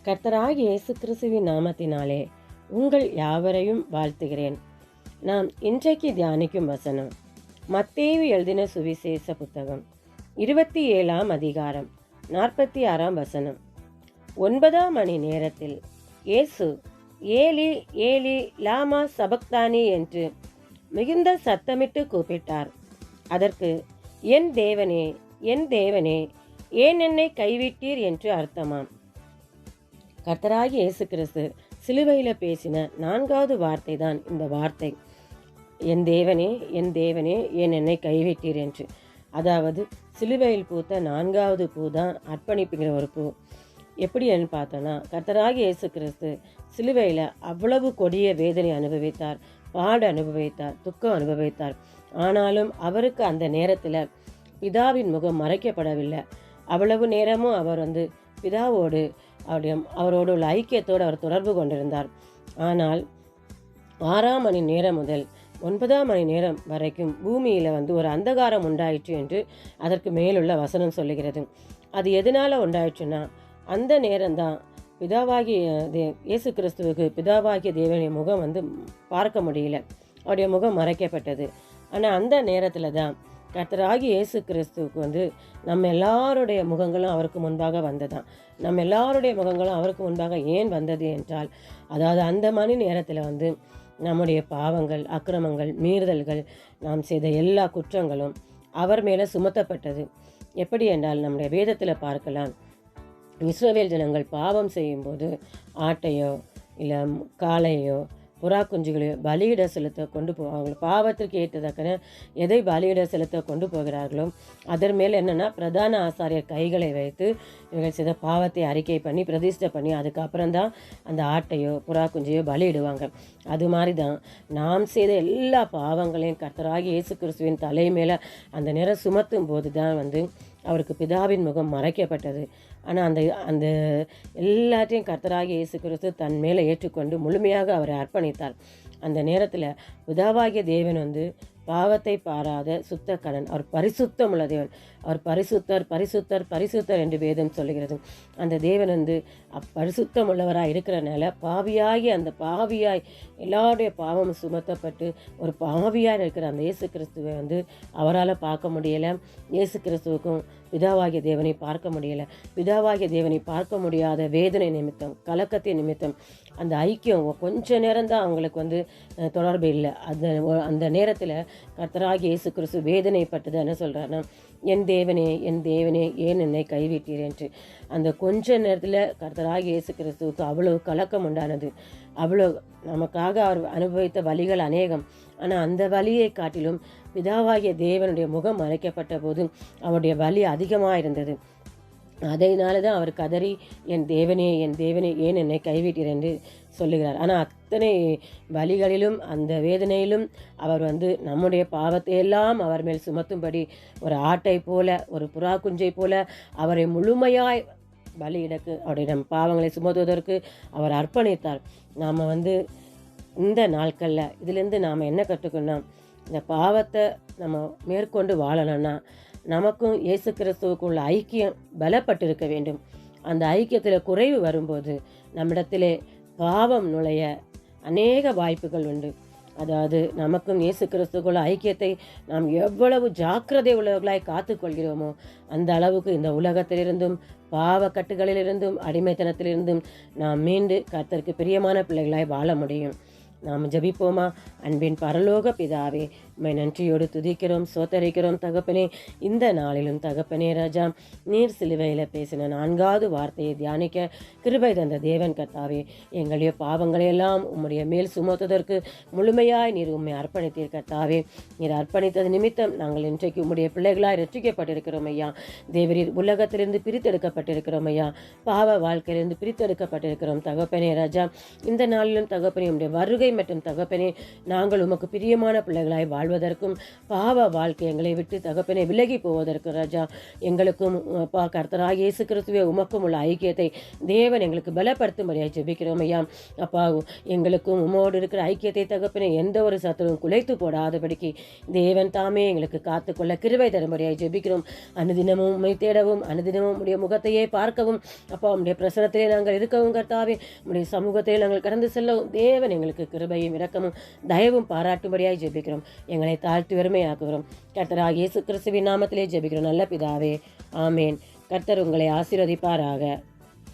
கர்த்தராகிய இயேசு கிறிஸ்துவின் நாமத்தினாலே உங்கள் யாவரையும் வாழ்த்துகிறேன். நாம் இன்றைக்கு தியானிக்கும் வசனம் மத்தேயு எழுதின சுவிசேஷ புத்தகம் 27ஆம் அதிகாரம் 46ஆம் வசனம். 9ஆம் மணி நேரத்தில் இயேசு ஏலி ஏலி லாமா சபக்தானி என்று மிகுந்த சத்தமிட்டு கூப்பிட்டார். அதற்கு என் தேவனே என் தேவனே ஏன் என்னை கைவிட்டீர் என்று அர்த்தமாம். கர்த்தராகிய இயேசு கிறிஸ்து சிலுவையில் பேசின 4வது வார்த்தை தான் இந்த வார்த்தை, என் தேவனே என் தேவனே ஏன் என்னை கைவிட்டீர் என்று. அதாவது சிலுவையில் பூத்த 4வது பூ தான் அர்ப்பணிப்புங்கிற ஒரு பூ. எப்படின்னு பார்த்தோன்னா, கர்த்தராகிய இயேசு கிறிஸ்து சிலுவையில் அவ்வளவு கொடிய வேதனை அனுபவித்தார், பாடு அனுபவித்தார், துக்கம் அனுபவித்தார். ஆனாலும் அவருக்கு அந்த நேரத்தில் பிதாவின் முகம் மறைக்கப்படவில்லை. அவ்வளவு நேரமும் அவர் பிதாவோடு அவரோடு உள்ள ஐக்கியத்தோடு அவர் தொடர்பு கொண்டிருந்தார். ஆனால் 6ஆம் மணி நேரம் முதல் 9ஆம் மணி நேரம் வரைக்கும் பூமியில் ஒரு அந்தகாரம் உண்டாயிற்று என்று அதற்கு மேலுள்ள வசனம் சொல்லுகிறது. அது எதனால் உண்டாயிற்றுன்னா, அந்த நேரம்தான் பிதாவாகிய இயேசு கிறிஸ்துவுக்கு பிதாவாகிய தேவனுடைய முகம் பார்க்க முடியல, அவருடைய முகம் மறைக்கப்பட்டது. ஆனால் அந்த நேரத்தில் தான் கர்த்தராகிய இயேசு கிறிஸ்துவுக்கு நம்ம எல்லாருடைய முகங்களும் அவருக்கு முன்பாக வந்ததான். நம்ம எல்லாருடைய முகங்களும் அவருக்கு முன்பாக ஏன் வந்தது என்றால், அதாவது அந்த மணி நேரத்தில் நம்முடைய பாவங்கள், அக்கிரமங்கள், மீறுதல்கள், நாம் செய்த எல்லா குற்றங்களும் அவர் மேலே சுமத்தப்பட்டது. எப்படி என்றால், நம்முடைய வேதத்தில் பார்க்கலாம், இஸ்ரவேல் ஜனங்கள் பாவம் செய்யும்போது ஆட்டையோ இல்லை காளையோ புறா குஞ்சுகளையோ பலியிட செலுத்த கொண்டு போவாங்க. பாவத்திற்கு ஏற்றதக்கன எதை பலியிட செலுத்த கொண்டு போகிறார்களோ அதன் மேல் என்னென்னா, பிரதான ஆசாரியர் கைகளை வைத்து இவர்கள் செய்த பாவத்தை அறிக்கை பண்ணி பிரதிஷ்டை பண்ணி அதுக்கப்புறம்தான் அந்த ஆட்டையோ புறா குஞ்சையோ பலியிடுவாங்க. அது மாதிரி தான் நாம் செய்த எல்லா பாவங்களையும் கர்த்தராகிய இயேசு கிறிஸ்துவின் தலை மேலே அந்த நேரம் சுமத்தும் போது தான் அவருக்கு பிதாவின் முகம் மறைக்கப்பட்டது. ஆனால் அந்த எல்லாத்தையும் கர்த்தராகிய இயேசு கிறிஸ்து தன் மேலே ஏற்றுக்கொண்டு முழுமையாக அவரை அர்ப்பணித்தார். அந்த நேரத்தில் பிதாவாகிய தேவன் பாவத்தை பாராத சுத்த கடன், அவர் பரிசுத்தம் உள்ள தேவன். அவர் பரிசுத்தர் பரிசுத்தர் பரிசுத்தர் என்று வேதம் சொல்லுகிறது. அந்த தேவன் பரிசுத்தம் உள்ளவராக இருக்கிறனால அந்த பாவியாய் எல்லாருடைய பாவம் சுமத்தப்பட்டு ஒரு பாவியாக இருக்கிற அந்த இயேசு கிறிஸ்துவை அவரால் பார்க்க முடியலை. இயேசு கிறிஸ்துவுக்கும் பிதாவாகிய தேவனை பார்க்க முடியலை. பிதாவாகிய தேவனை பார்க்க முடியாத வேதனை நிமித்தம், கலக்கத்தின் நிமித்தம் அந்த ஐக்கியம் கொஞ்ச நேரம்தான் அவங்களுக்கு தொடர்பு இல்லை. அந்த நேரத்தில் கர்த்தராகிய இயேசு கிறிஸ்து வேதனைப்பட்டது என்ன சொல்கிறாருன்னா, என் தேவனே என் தேவனே ஏன் என்னை கைவிட்டீர் என்று. அந்த கொஞ்ச நேரத்தில் கர்த்தராகிய இயேசு கிறிஸ்துவுக்கு அவ்வளோ கலக்கம் உண்டானது. அவ்வளோ நமக்காக அவர் அனுபவித்த வலிகள் அநேகம். ஆனால் அந்த வலியை காட்டிலும் பிதாவாகிய தேவனுடைய முகம் மறைக்கப்பட்ட போது அவருடைய வலி அதிகமாக இருந்தது. அதனால தான் அவர் கதறி என் தேவனே ஏன் என்னை கைவிட்டீர் என்று சொல்லுகிறார். ஆனால் அத்தனை வலிகளிலும் அந்த வேதனையிலும் அவர் நம்முடைய பாவத்தையெல்லாம் அவர் மேல் சுமத்தும்படி ஒரு ஆட்டை போல, ஒரு புறா குஞ்சை போல அவரை முழுமையாய் பலியிடக்கு, அவருடைய நம் பாவங்களை சுமத்துவதற்கு அவர் அர்ப்பணித்தார். நாம் இந்த நாட்களில் இதிலேருந்து நாம் என்ன கற்றுக்கணும், இந்த பாவத்தை நம்ம மேற்கொண்டு வாழணும்னா நமக்கும் இயேசு கிறிஸ்துவுக்கு உள்ள ஐக்கியம் பலப்பட்டிருக்க வேண்டும். அந்த ஐக்கியத்தில் குறைவு வரும்போது நம்மிடத்திலே பாவம் நுழைய அநேக வாய்ப்புகள் உண்டு. அதாவது நமக்கும் இயேசு கிறிஸ்துக்குள்ள ஐக்கியத்தை நாம் எவ்வளவு ஜாக்கிரதை உள்ளவர்களாய் காத்துக்கொள்கிறோமோ அந்த அளவுக்கு இந்த உலகத்திலிருந்தும் பாவக்கட்டுகளிலிருந்தும் அடிமைத்தனத்திலிருந்தும் நாம் மீண்டு கர்த்தருக்கு பிரியமான பிள்ளைகளாய் வாழ முடியும். நாம் ஜெபிப்போமா? அன்பின் பரலோக பிதாவே, உம்மை நன்றியோடு துதிக்கிறோம், சோத்தரிக்கிறோம் தகப்பனே. இந்த நாளிலும் தகப்பனே ராஜா, நீர் சிலுவையில் பேசின 4வது வார்த்தையை தியானிக்க கிருபை தந்த தேவன் கர்த்தாவே, எங்களுடைய பாவங்களையெல்லாம் உம்முடைய மேல் சுமத்துவதற்கு முழுமையாய் நீர் உம்மை அர்ப்பணித்தீர் கர்த்தாவே. நீர் அர்ப்பணித்தது நிமித்தம் நாங்கள் இன்றைக்கு உம்முடைய பிள்ளைகளாய் ரட்சிக்கப்பட்டிருக்கிறோம் ஐயா. தேவரீர் உலகத்திலிருந்து பிரித்தெடுக்கப்பட்டிருக்கிறோம் ஐயா. பாவ வாழ்க்கையிலிருந்து பிரித்தெடுக்கப்பட்டிருக்கிறோம் தகப்பனே ராஜா. இந்த நாளிலும் தகப்பனே உம்முடைய வருகை மற்றும் தகப்பனே நாங்கள் உமக்கு பிரியமான பிள்ளைகளாய் வாழ வாழ்வதற்கும் பாவ வாழ்க்கை எங்களை விட்டு தகப்பனை விலகி போவதற்கு ராஜா எங்களுக்கும் அப்பா கர்த்தராகிய இயேசு கிறிஸ்துவே உமக்கும் உள்ள ஐக்கியத்தை தேவன் எங்களுக்கு பலப்படுத்தும்படியாக ஜெபிக்கிறோம் ஐயா. அப்பா எங்களுக்கும் உமோடு இருக்கிற ஐக்கியத்தை தகப்பனை எந்த ஒரு சத்துருவும் குலைத்து போடாதபடிக்கு தேவன் தாமே எங்களுக்கு காத்துக்கொள்ள கிருபை தரும்படியாக ஜெபிக்கிறோம். அனுதினமும் உம்மை தேடவும் அனுதினமும் உடைய முகத்தையே பார்க்கவும் அப்பா உடைய பிரசனத்திலே நாங்கள் இருக்கவும் கர்த்தாவே உடைய சமூகத்திலே நாங்கள் கடந்து செல்லவும் தேவன் எங்களுக்கு கிருபையும் இரக்கமும் தயவும் பாராட்டும்படியாக ஜெபிக்கிறோம். எங்களை தாழ்த்தி வறுமையாக்குகிறோம். கர்த்தராகிய இயேசு கிறிஸ்துவின் நாமத்திலே ஜெபிக்கிறோம் நல்ல பிதாவே, ஆமேன். கர்த்தர் உங்களை ஆசீர்வதிப்பாராக.